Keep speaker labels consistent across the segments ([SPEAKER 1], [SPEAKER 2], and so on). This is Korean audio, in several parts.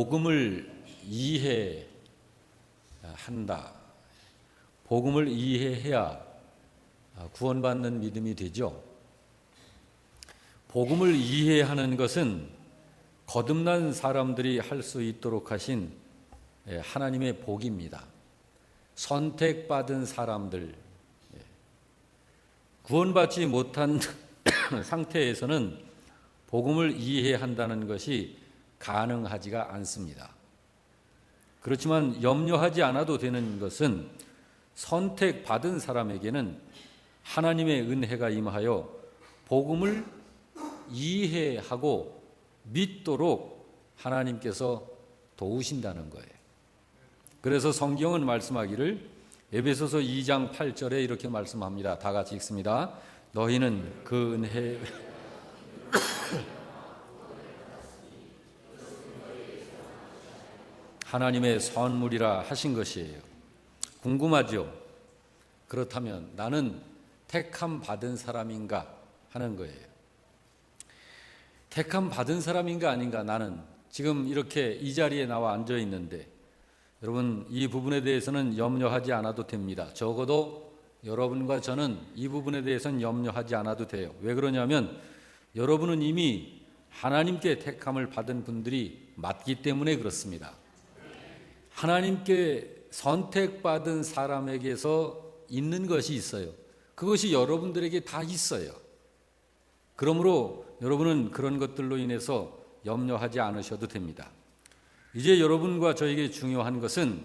[SPEAKER 1] 복음을 이해한다. 복음을 이해해야 구원받는 믿음이 되죠. 복음을 이해하는 것은 거듭난 사람들이 할 수 있도록 하신 하나님의 복입니다. 선택받은 사람들, 구원받지 못한 상태에서는 복음을 이해한다는 것이 가능하지가 않습니다. 그렇지만 염려하지 않아도 되는 것은 선택받은 사람에게는 하나님의 은혜가 임하여 복음을 이해하고 믿도록 하나님께서 도우신다는 거예요. 그래서 성경은 말씀하기를 에베소서 2장 8절에 이렇게 말씀합니다. 다 같이 읽습니다. 너희는 그 은혜 하나님의 선물이라 하신 것이에요. 궁금하죠? 그렇다면 나는 택함 받은 사람인가 하는 거예요. 택함 받은 사람인가 아닌가. 나는 지금 이렇게 이 자리에 나와 앉아 있는데 여러분, 이 부분에 대해서는 염려하지 않아도 됩니다. 적어도 여러분과 저는 이 부분에 대해서는 염려하지 않아도 돼요. 왜 그러냐면 여러분은 이미 하나님께 택함을 받은 분들이 맞기 때문에 그렇습니다. 하나님께 선택받은 사람에게서 있는 것이 있어요. 그것이 여러분들에게 다 있어요. 그러므로 여러분은 그런 것들로 인해서 염려하지 않으셔도 됩니다. 이제 여러분과 저에게 중요한 것은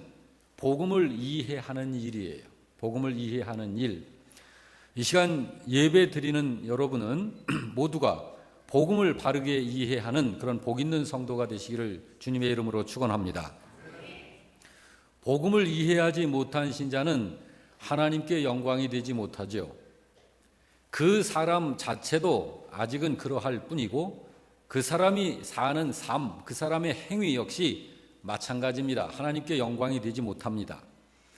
[SPEAKER 1] 복음을 이해하는 일이에요. 복음을 이해하는 일. 이 시간 예배 드리는 여러분은 모두가 복음을 바르게 이해하는 그런 복 있는 성도가 되시기를 주님의 이름으로 축원합니다. 복음을 이해하지 못한 신자는 하나님께 영광이 되지 못하죠. 그 사람 자체도 아직은 그러할 뿐이고 그 사람이 사는 삶, 그 사람의 행위 역시 마찬가지입니다. 하나님께 영광이 되지 못합니다.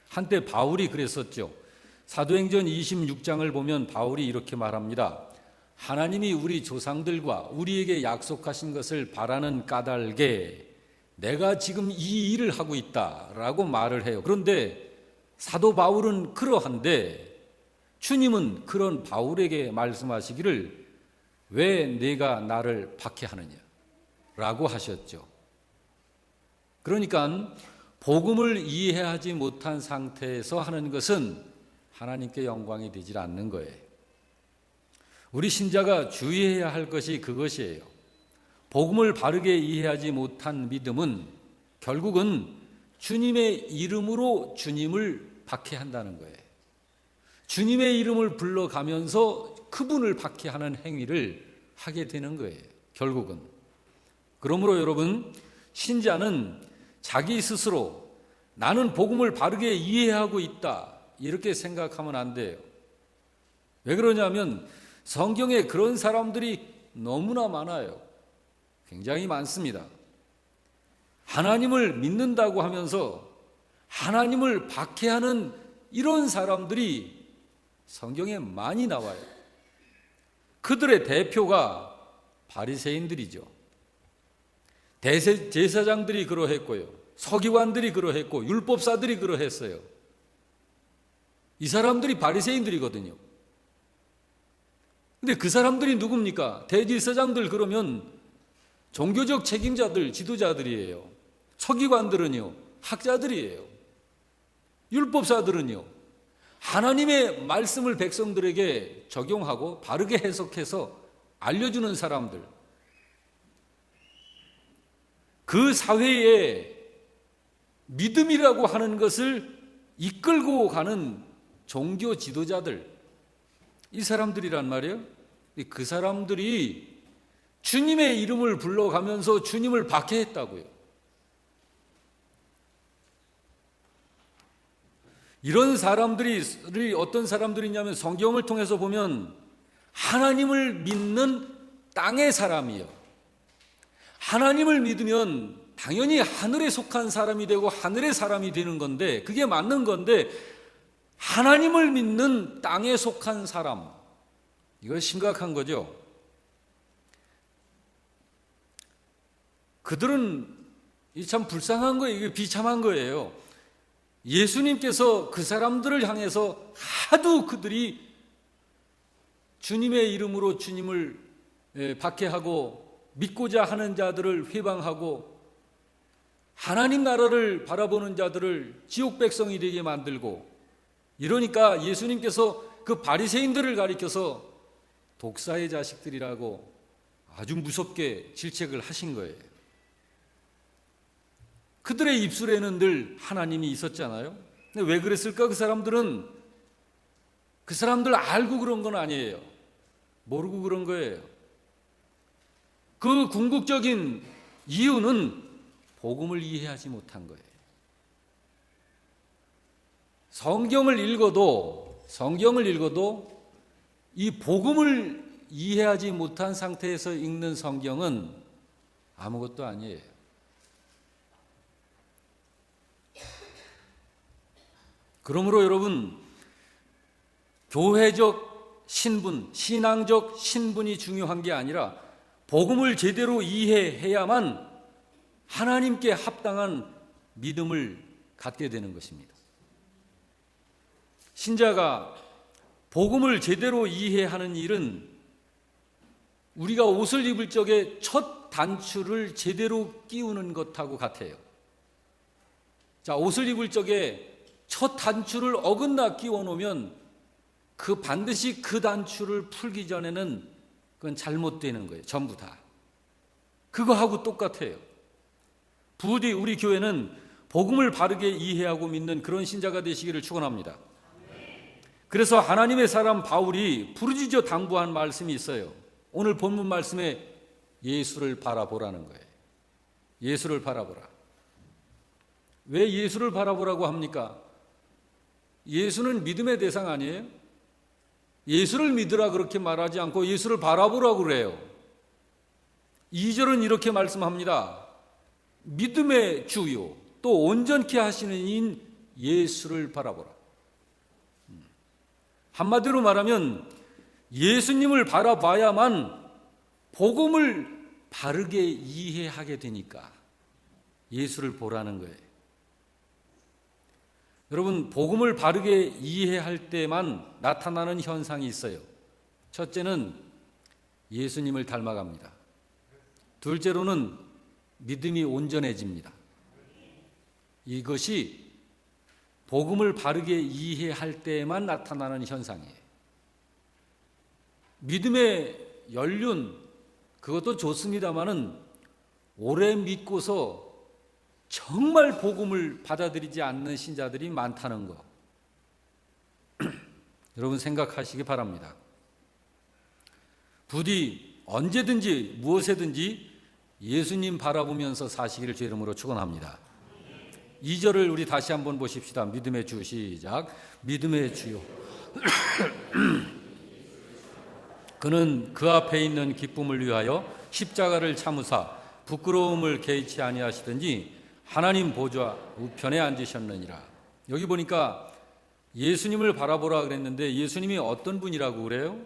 [SPEAKER 1] 한때 바울이 그랬었죠. 사도행전 26장을 보면 바울이 이렇게 말합니다. 하나님이 우리 조상들과 우리에게 약속하신 것을 바라는 까닭에 내가 지금 이 일을 하고 있다라고 말을 해요. 그런데 사도 바울은 그러한데 주님은 그런 바울에게 말씀하시기를 왜 네가 나를 박해하느냐 라고 하셨죠. 그러니까 복음을 이해하지 못한 상태에서 하는 것은 하나님께 영광이 되질 않는 거예요. 우리 신자가 주의해야 할 것이 그것이에요. 복음을 바르게 이해하지 못한 믿음은 결국은 주님의 이름으로 주님을 박해한다는 거예요. 주님의 이름을 불러가면서 그분을 박해하는 행위를 하게 되는 거예요. 결국은. 그러므로 여러분, 신자는 자기 스스로 나는 복음을 바르게 이해하고 있다 이렇게 생각하면 안 돼요. 왜 그러냐면 성경에 그런 사람들이 너무나 많아요. 굉장히 많습니다. 하나님을 믿는다고 하면서 하나님을 박해하는 이런 사람들이 성경에 많이 나와요. 그들의 대표가 바리새인들이죠. 제사장들이 그러했고요. 서기관들이 그러했고 율법사들이 그러했어요. 이 사람들이 바리새인들이거든요. 근데 그 사람들이 누굽니까? 대제사장들 그러면 종교적 책임자들, 지도자들이에요. 서기관들은요, 학자들이에요. 율법사들은요, 하나님의 말씀을 백성들에게 적용하고 바르게 해석해서 알려주는 사람들. 그 사회에 믿음이라고 하는 것을 이끌고 가는 종교 지도자들, 이 사람들이란 말이에요. 그 사람들이 주님의 이름을 불러가면서 주님을 박해했다고요. 이런 사람들이 어떤 사람들이냐면 성경을 통해서 보면 하나님을 믿는 땅의 사람이에요. 하나님을 믿으면 당연히 하늘에 속한 사람이 되고 하늘의 사람이 되는 건데 그게 맞는 건데 하나님을 믿는 땅에 속한 사람, 이거 심각한 거죠. 그들은 이 참 불쌍한 거예요. 이게 비참한 거예요. 예수님께서 그 사람들을 향해서 하도 그들이 주님의 이름으로 주님을 박해하고 믿고자 하는 자들을 회방하고 하나님 나라를 바라보는 자들을 지옥 백성이 되게 만들고, 이러니까 예수님께서 그 바리새인들을 가리켜서 독사의 자식들이라고 아주 무섭게 질책을 하신 거예요. 그들의 입술에는 늘 하나님이 있었잖아요. 근데 왜 그랬을까? 그 사람들 알고 그런 건 아니에요. 모르고 그런 거예요. 그 궁극적인 이유는 복음을 이해하지 못한 거예요. 성경을 읽어도 이 복음을 이해하지 못한 상태에서 읽는 성경은 아무것도 아니에요. 그러므로 여러분, 교회적 신분, 신앙적 신분이 중요한 게 아니라 복음을 제대로 이해해야만 하나님께 합당한 믿음을 갖게 되는 것입니다. 신자가 복음을 제대로 이해하는 일은 우리가 옷을 입을 적에 첫 단추를 제대로 끼우는 것하고 같아요. 자, 옷을 입을 적에 첫 단추를 어긋나 끼워 놓으면 반드시 그 단추를 풀기 전에는 그건 잘못되는 거예요. 전부 다. 그거하고 똑같아요. 부디 우리 교회는 복음을 바르게 이해하고 믿는 그런 신자가 되시기를 축원합니다. 그래서 하나님의 사람 바울이 부르짖어 당부한 말씀이 있어요. 오늘 본문 말씀에 예수를 바라보라는 거예요. 예수를 바라보라. 왜 예수를 바라보라고 합니까? 예수는 믿음의 대상 아니에요? 예수를 믿으라 그렇게 말하지 않고 예수를 바라보라고 그래요. 2절은 이렇게 말씀합니다. 믿음의 주요 또 온전케 하시는 이인 예수를 바라보라. 한마디로 말하면 예수님을 바라봐야만 복음을 바르게 이해하게 되니까 예수를 보라는 거예요. 여러분, 복음을 바르게 이해할 때만 나타나는 현상이 있어요. 첫째는 예수님을 닮아갑니다. 둘째로는 믿음이 온전해집니다. 이것이 복음을 바르게 이해할 때만 나타나는 현상이에요. 믿음의 연륜, 그것도 좋습니다마는 오래 믿고서 정말 복음을 받아들이지 않는 신자들이 많다는 거 여러분 생각하시기 바랍니다. 부디 언제든지 무엇에든지 예수님 바라보면서 사시기를 주 이름으로 축원합니다. 2절을 우리 다시 한번 보십시다. 믿음의 주, 시작. 믿음의 주요 그는 그 앞에 있는 기쁨을 위하여 십자가를 참으사 부끄러움을 개의치 아니하시든지 하나님 보좌 우편에 앉으셨느니라. 여기 보니까 예수님을 바라보라 그랬는데 예수님이 어떤 분이라고 그래요?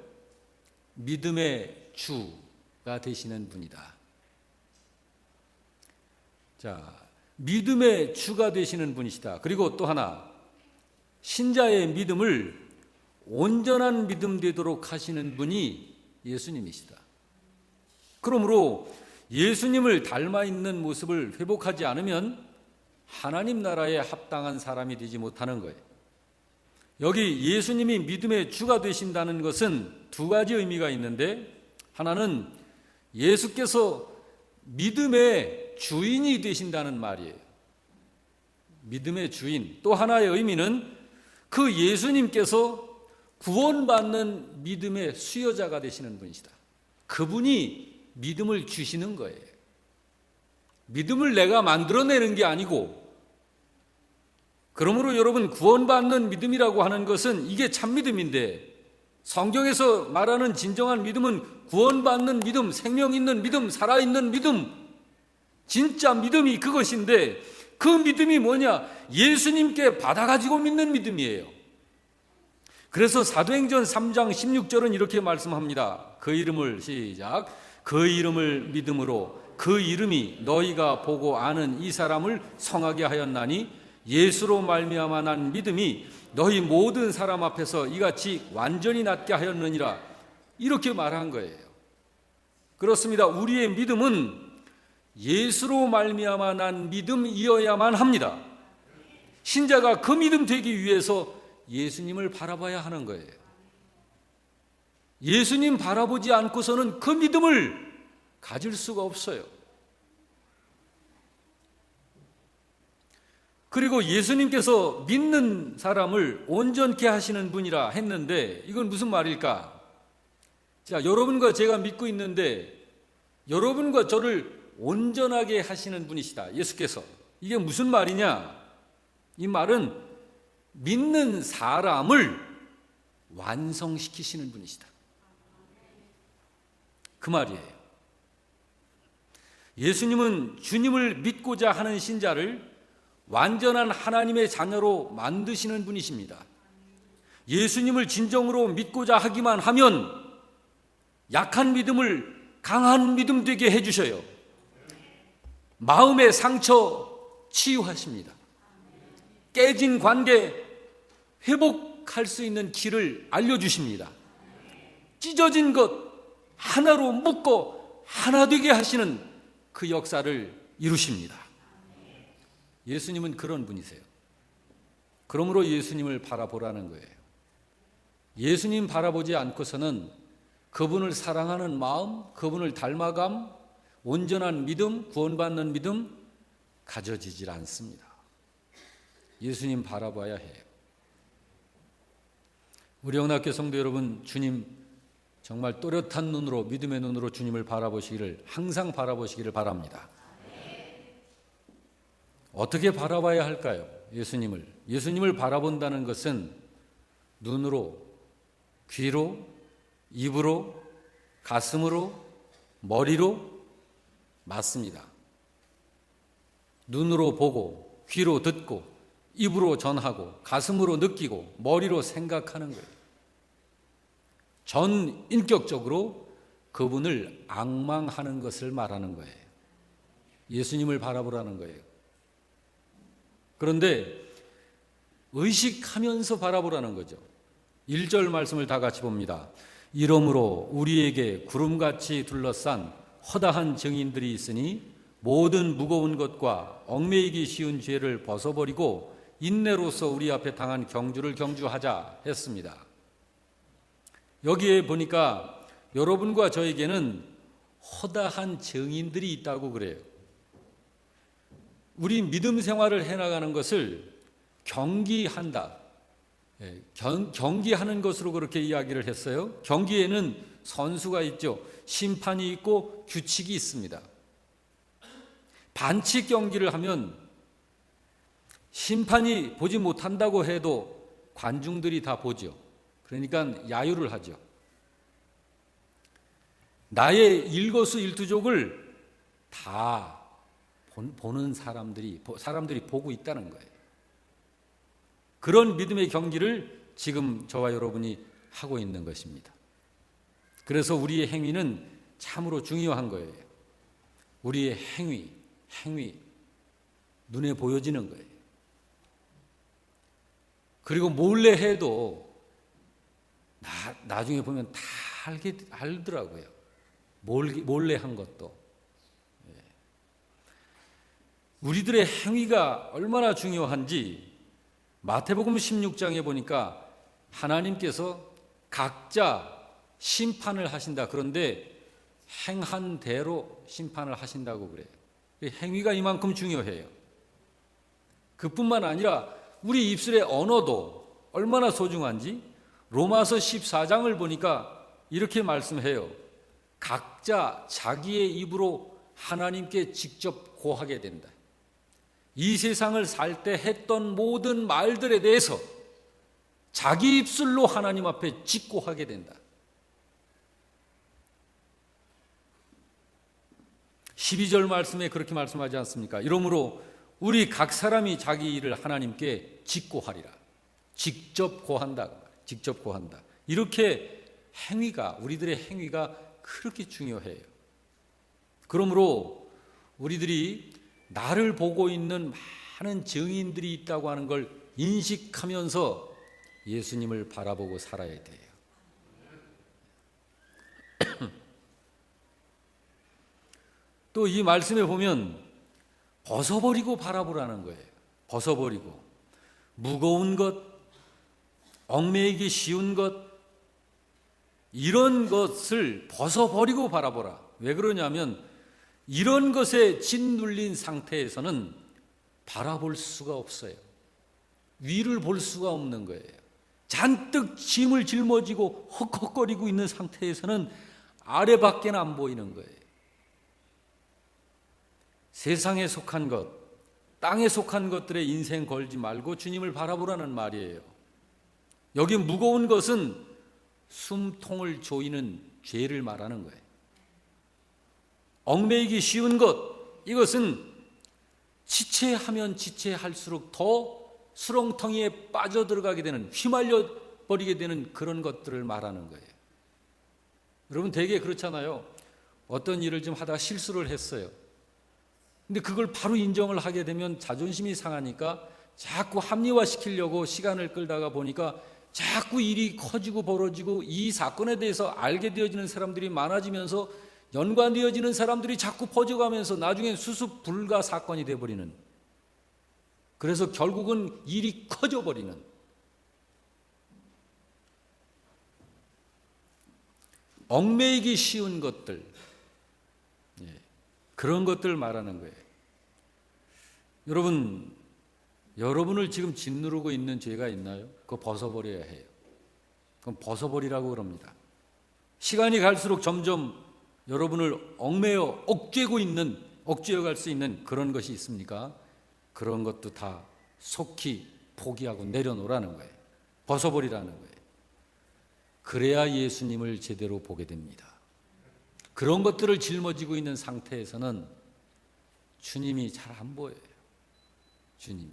[SPEAKER 1] 믿음의 주가 되시는 분이다. 자, 믿음의 주가 되시는 분이시다. 그리고 또 하나, 신자의 믿음을 온전한 믿음 되도록 하시는 분이 예수님이시다. 그러므로 예수님을 닮아 있는 모습을 회복하지 않으면 하나님 나라에 합당한 사람이 되지 못하는 거예요. 여기 예수님이 믿음의 주가 되신다는 것은 두 가지 의미가 있는데, 하나는 예수께서 믿음의 주인이 되신다는 말이에요. 믿음의 주인. 또 하나의 의미는 그 예수님께서 구원받는 믿음의 수요자가 되시는 분이시다. 그분이 믿음을 주시는 거예요. 믿음을 내가 만들어내는 게 아니고, 그러므로 여러분, 구원받는 믿음이라고 하는 것은 이게 참 믿음인데, 성경에서 말하는 진정한 믿음은 구원받는 믿음, 생명 있는 믿음, 살아있는 믿음, 진짜 믿음이 그것인데, 그 믿음이 뭐냐? 예수님께 받아가지고 믿는 믿음이에요. 그래서 사도행전 3장 16절은 이렇게 말씀합니다. 그 이름을, 시작. 그 이름을 믿음으로 그 이름이 너희가 보고 아는 이 사람을 성하게 하였나니 예수로 말미암아 난 믿음이 너희 모든 사람 앞에서 이같이 완전히 낫게 하였느니라. 이렇게 말한 거예요. 그렇습니다. 우리의 믿음은 예수로 말미암아 난 믿음이어야만 합니다. 신자가 그 믿음 되기 위해서 예수님을 바라봐야 하는 거예요. 예수님 바라보지 않고서는 그 믿음을 가질 수가 없어요. 그리고 예수님께서 믿는 사람을 온전케 하시는 분이라 했는데 이건 무슨 말일까? 자, 여러분과 제가 믿고 있는데 여러분과 저를 온전하게 하시는 분이시다, 예수께서. 이게 무슨 말이냐? 이 말은 믿는 사람을 완성시키시는 분이시다, 그 말이에요. 예수님은 주님을 믿고자 하는 신자를 완전한 하나님의 자녀로 만드시는 분이십니다. 예수님을 진정으로 믿고자 하기만 하면 약한 믿음을 강한 믿음 되게 해주셔요. 마음의 상처 치유하십니다. 깨진 관계 회복할 수 있는 길을 알려주십니다. 찢어진 것 하나로 묶어 하나 되게 하시는 그 역사를 이루십니다. 예수님은 그런 분이세요. 그러므로 예수님을 바라보라는 거예요. 예수님 바라보지 않고서는 그분을 사랑하는 마음, 그분을 닮아감, 온전한 믿음, 구원받는 믿음 가져지질 않습니다. 예수님 바라봐야 해요. 우리 영락교 성도 여러분, 주님 정말 또렷한 눈으로, 믿음의 눈으로 주님을 바라보시기를, 항상 바라보시기를 바랍니다. 어떻게 바라봐야 할까요? 예수님을 바라본다는 것은 눈으로, 귀로, 입으로, 가슴으로, 머리로 맞습니다. 눈으로 보고, 귀로 듣고, 입으로 전하고, 가슴으로 느끼고, 머리로 생각하는 거예요. 전 인격적으로 그분을 앙망하는 것을 말하는 거예요. 예수님을 바라보라는 거예요. 그런데 의식하면서 바라보라는 거죠. 1절 말씀을 다 같이 봅니다. 이러므로 우리에게 구름같이 둘러싼 허다한 증인들이 있으니 모든 무거운 것과 얽매이기 쉬운 죄를 벗어버리고 인내로서 우리 앞에 당한 경주를 경주하자 했습니다. 여기에 보니까 여러분과 저에게는 허다한 증인들이 있다고 그래요. 우리 믿음 생활을 해나가는 것을 경기한다. 경기하는 것으로 그렇게 이야기를 했어요. 경기에는 선수가 있죠. 심판이 있고 규칙이 있습니다. 반칙 경기를 하면 심판이 보지 못한다고 해도 관중들이 다 보죠. 그러니까 야유를 하죠. 나의 일거수일투족을 다 보는 사람들이 보고 있다는 거예요. 그런 믿음의 경기를 지금 저와 여러분이 하고 있는 것입니다. 그래서 우리의 행위는 참으로 중요한 거예요. 우리의 행위 눈에 보여지는 거예요. 그리고 몰래 해도 나중에 보면 다 알더라고요. 몰래 한 것도. 우리들의 행위가 얼마나 중요한지 마태복음 16장에 보니까 하나님께서 각자 심판을 하신다. 그런데 행한 대로 심판을 하신다고 그래요. 행위가 이만큼 중요해요. 그뿐만 아니라 우리 입술의 언어도 얼마나 소중한지 로마서 14장을 보니까 이렇게 말씀해요. 각자 자기의 입으로 하나님께 직접 고하게 된다. 이 세상을 살 때 했던 모든 말들에 대해서 자기 입술로 하나님 앞에 직고하게 된다. 12절 말씀에 그렇게 말씀하지 않습니까? 이러므로 우리 각 사람이 자기 일을 하나님께 직고하리라. 직접 고한다. 직접 고한다. 이렇게 우리들의 행위가 그렇게 중요해요. 그러므로 우리들이 나를 보고 있는 많은 증인들이 있다고 하는 걸 인식하면서 예수님을 바라보고 살아야 돼요. 또 이 말씀에 보면 벗어버리고 바라보라는 거예요. 벗어버리고 무거운 것, 얽매이기 쉬운 것, 이런 것을 벗어버리고 바라보라. 왜 그러냐면 이런 것에 짓눌린 상태에서는 바라볼 수가 없어요. 위를 볼 수가 없는 거예요. 잔뜩 짐을 짊어지고 헉헉거리고 있는 상태에서는 아래밖에 안 보이는 거예요. 세상에 속한 것, 땅에 속한 것들에 인생 걸지 말고 주님을 바라보라는 말이에요. 여기 무거운 것은 숨통을 조이는 죄를 말하는 거예요. 얽매이기 쉬운 것, 이것은 지체하면 지체할수록 더 수렁텅이에 빠져들어가게 되는, 휘말려 버리게 되는 그런 것들을 말하는 거예요. 여러분 되게 그렇잖아요. 어떤 일을 좀 하다가 실수를 했어요. 근데 그걸 바로 인정을 하게 되면 자존심이 상하니까 자꾸 합리화시키려고 시간을 끌다가 보니까 자꾸 일이 커지고 벌어지고 이 사건에 대해서 알게 되어지는 사람들이 많아지면서 연관되어지는 사람들이 자꾸 퍼져가면서 나중엔 수습 불가 사건이 되어버리는, 그래서 결국은 일이 커져버리는, 얽매이기 쉬운 것들, 그런 것들 말하는 거예요. 여러분을 지금 짓누르고 있는 죄가 있나요? 그거 벗어버려야 해요. 그럼 벗어버리라고 그럽니다. 시간이 갈수록 점점 여러분을 얽매여 억죄어 갈 수 있는 그런 것이 있습니까? 그런 것도 다 속히 포기하고 내려놓으라는 거예요. 벗어버리라는 거예요. 그래야 예수님을 제대로 보게 됩니다. 그런 것들을 짊어지고 있는 상태에서는 주님이 잘 안 보여요. 주님이.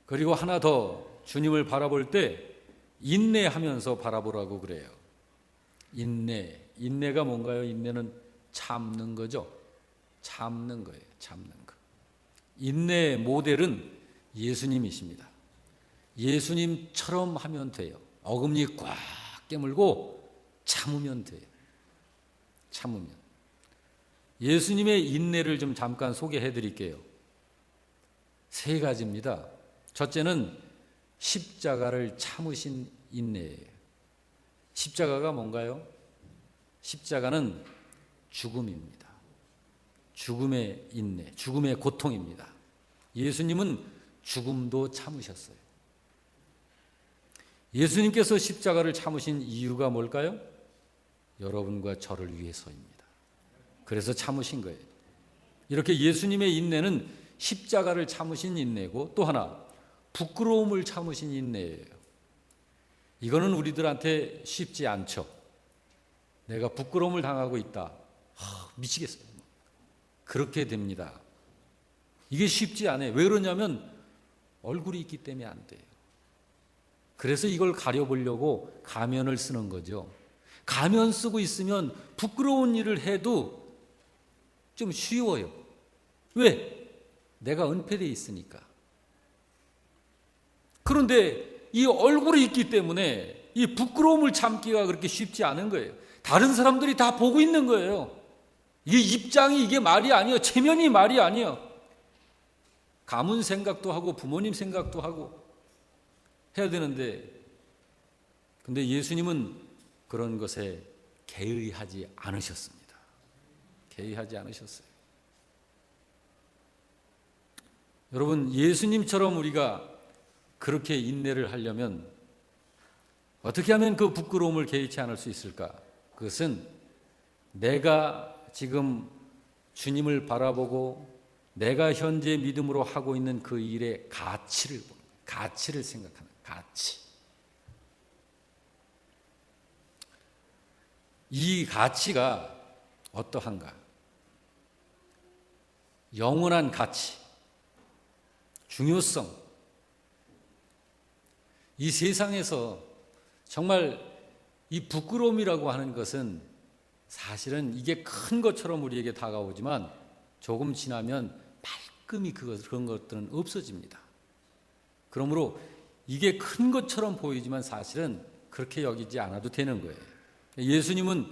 [SPEAKER 1] 그리고 하나 더, 주님을 바라볼 때 인내하면서 바라보라고 그래요. 인내가 뭔가요? 인내는 참는 거죠. 참는 거예요. 참는 거. 인내의 모델은 예수님이십니다. 예수님처럼 하면 돼요. 어금니 꽉 깨물고 참으면 돼요. 참으면. 예수님의 인내를 좀 잠깐 소개해 드릴게요. 3가지입니다. 첫째는 십자가를 참으신 인내예요. 십자가가 뭔가요? 십자가는 죽음입니다. 죽음의 인내, 죽음의 고통입니다. 예수님은 죽음도 참으셨어요. 예수님께서 십자가를 참으신 이유가 뭘까요? 여러분과 저를 위해서입니다. 그래서 참으신 거예요. 이렇게 예수님의 인내는 십자가를 참으신 인내고, 또 하나 부끄러움을 참으신 인내예요. 이거는 우리들한테 쉽지 않죠. 내가 부끄러움을 당하고 있다. 미치겠어요. 그렇게 됩니다. 이게 쉽지 않아요. 왜 그러냐면 얼굴이 있기 때문에 안 돼요. 그래서 이걸 가려보려고 가면을 쓰는 거죠. 가면 쓰고 있으면 부끄러운 일을 해도 좀 쉬워요. 왜? 내가 은폐되어 있으니까. 그런데 이 얼굴이 있기 때문에 이 부끄러움을 참기가 그렇게 쉽지 않은 거예요. 다른 사람들이 다 보고 있는 거예요. 이게 입장이, 이게 말이 아니에요. 체면이 말이 아니에요. 가문 생각도 하고 부모님 생각도 하고 해야 되는데, 근데 예수님은 그런 것에 개의하지 않으셨습니다. 개의하지 않으셨어요. 여러분, 예수님처럼 우리가 그렇게 인내를 하려면 어떻게 하면 그 부끄러움을 개의치 않을 수 있을까? 그것은 내가 지금 주님을 바라보고 내가 현재 믿음으로 하고 있는 그 일의 가치를 생각하는 가치. 이 가치가 어떠한가? 영원한 가치, 중요성. 이 세상에서 정말 이 부끄러움이라고 하는 것은 사실은 이게 큰 것처럼 우리에게 다가오지만 조금 지나면 말끔히 그런 것들은 없어집니다. 그러므로 이게 큰 것처럼 보이지만 사실은 그렇게 여기지 않아도 되는 거예요. 예수님은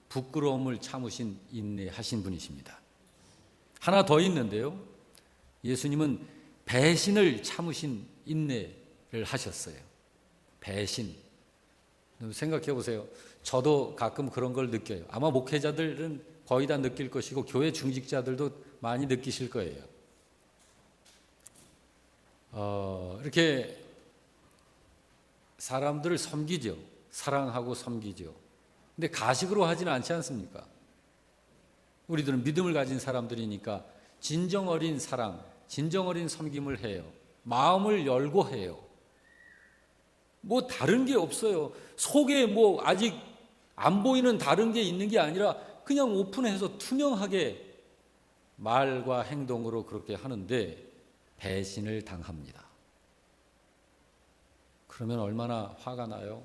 [SPEAKER 1] 부끄러움을 참으신 인내하신 분이십니다. 하나 더 있는데요. 예수님은 배신을 참으신 인내를 하셨어요. 배신. 생각해 보세요. 저도 가끔 그런 걸 느껴요. 아마 목회자들은 거의 다 느낄 것이고 교회 중직자들도 많이 느끼실 거예요. 이렇게 사람들을 섬기죠. 사랑하고 섬기죠. 근데 가식으로 하지는 않지 않습니까? 우리들은 믿음을 가진 사람들이니까 진정 어린 사랑, 진정 어린 섬김을 해요. 마음을 열고 해요. 뭐 다른 게 없어요. 속에 뭐 아직 안 보이는 다른 게 있는 게 아니라 그냥 오픈해서 투명하게 말과 행동으로 그렇게 하는데 배신을 당합니다. 그러면 얼마나 화가 나요?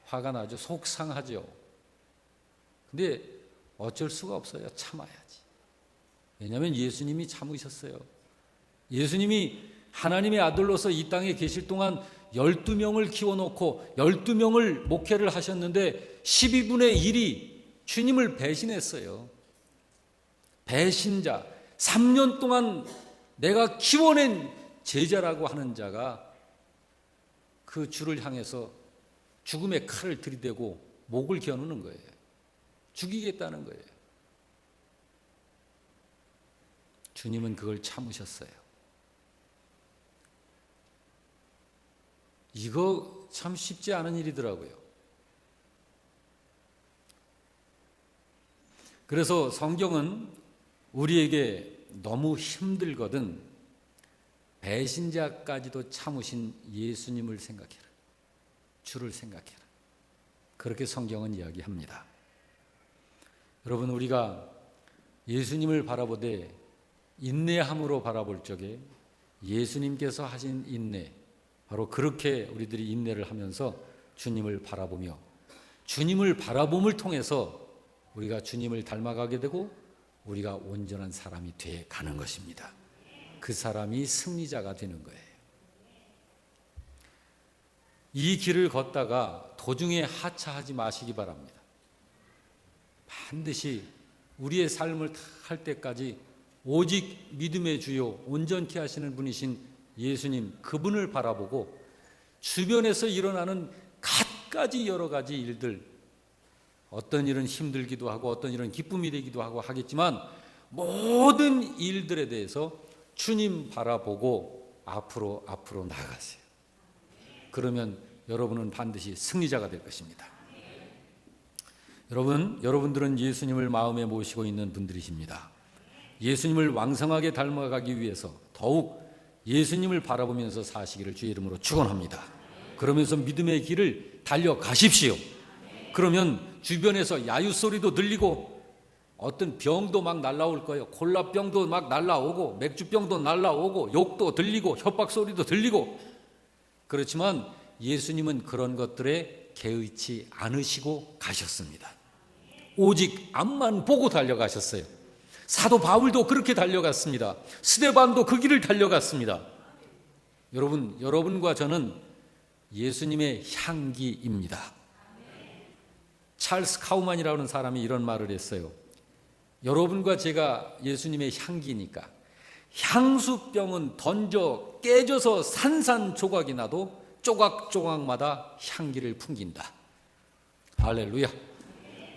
[SPEAKER 1] 화가 나죠. 속상하죠. 근데 어쩔 수가 없어요. 참아야지. 왜냐하면 예수님이 참으셨어요. 예수님이 하나님의 아들로서 이 땅에 계실 동안 12명을 키워놓고 12명을 목회를 하셨는데 12분의 1이 주님을 배신했어요. 배신자, 3년 동안 내가 키워낸 제자라고 하는 자가 그 주를 향해서 죽음의 칼을 들이대고 목을 겨누는 거예요. 죽이겠다는 거예요. 주님은 그걸 참으셨어요. 이거 참 쉽지 않은 일이더라고요. 그래서 성경은 우리에게 너무 힘들거든 배신자까지도 참으신 예수님을 생각해라. 주를 생각해라. 그렇게 성경은 이야기합니다. 여러분, 우리가 예수님을 바라보되 인내함으로 바라볼 적에 예수님께서 하신 인내, 바로 그렇게 우리들이 인내를 하면서 주님을 바라보며 주님을 바라봄을 통해서 우리가 주님을 닮아가게 되고 우리가 온전한 사람이 돼 가는 것입니다. 그 사람이 승리자가 되는 거예요. 이 길을 걷다가 도중에 하차하지 마시기 바랍니다. 반드시 우리의 삶을 다 할 때까지 오직 믿음의 주요 온전케 하시는 분이신 예수님, 그분을 바라보고 주변에서 일어나는 갖가지 여러 가지 일들, 어떤 일은 힘들기도 하고 어떤 일은 기쁨이 되기도 하고 하겠지만 모든 일들에 대해서 주님 바라보고 앞으로 나아가세요. 그러면 여러분은 반드시 승리자가 될 것입니다. 여러분들은 예수님을 마음에 모시고 있는 분들이십니다. 예수님을 왕성하게 닮아가기 위해서 더욱 예수님을 바라보면서 사시기를 주의 이름으로 축원합니다. 그러면서 믿음의 길을 달려가십시오. 그러면 주변에서 야유 소리도 들리고 어떤 병도 막 날라올 거예요. 콜라병도 막 날라오고 맥주병도 날라오고 욕도 들리고 협박 소리도 들리고, 그렇지만 예수님은 그런 것들에 개의치 않으시고 가셨습니다. 오직 앞만 보고 달려가셨어요. 사도 바울도 그렇게 달려갔습니다. 스데반도 그 길을 달려갔습니다. 여러분과 저는 예수님의 향기입니다. 찰스 카우만이라고 하는 사람이 이런 말을 했어요. 여러분과 제가 예수님의 향기니까 향수병은 던져 깨져서 산산조각이 나도 조각조각마다 향기를 풍긴다. 할렐루야.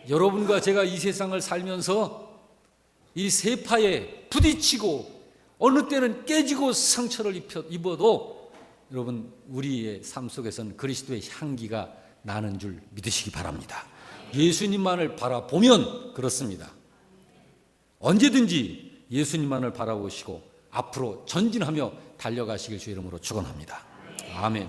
[SPEAKER 1] 여러분과 제가 이 세상을 살면서 이 세파에 부딪히고 어느 때는 깨지고 상처를 입어도 여러분, 우리의 삶 속에서는 그리스도의 향기가 나는 줄 믿으시기 바랍니다. 예수님만을 바라보면 그렇습니다. 언제든지 예수님만을 바라보시고 앞으로 전진하며 달려가시길 주의 이름으로 축원합니다. 아멘.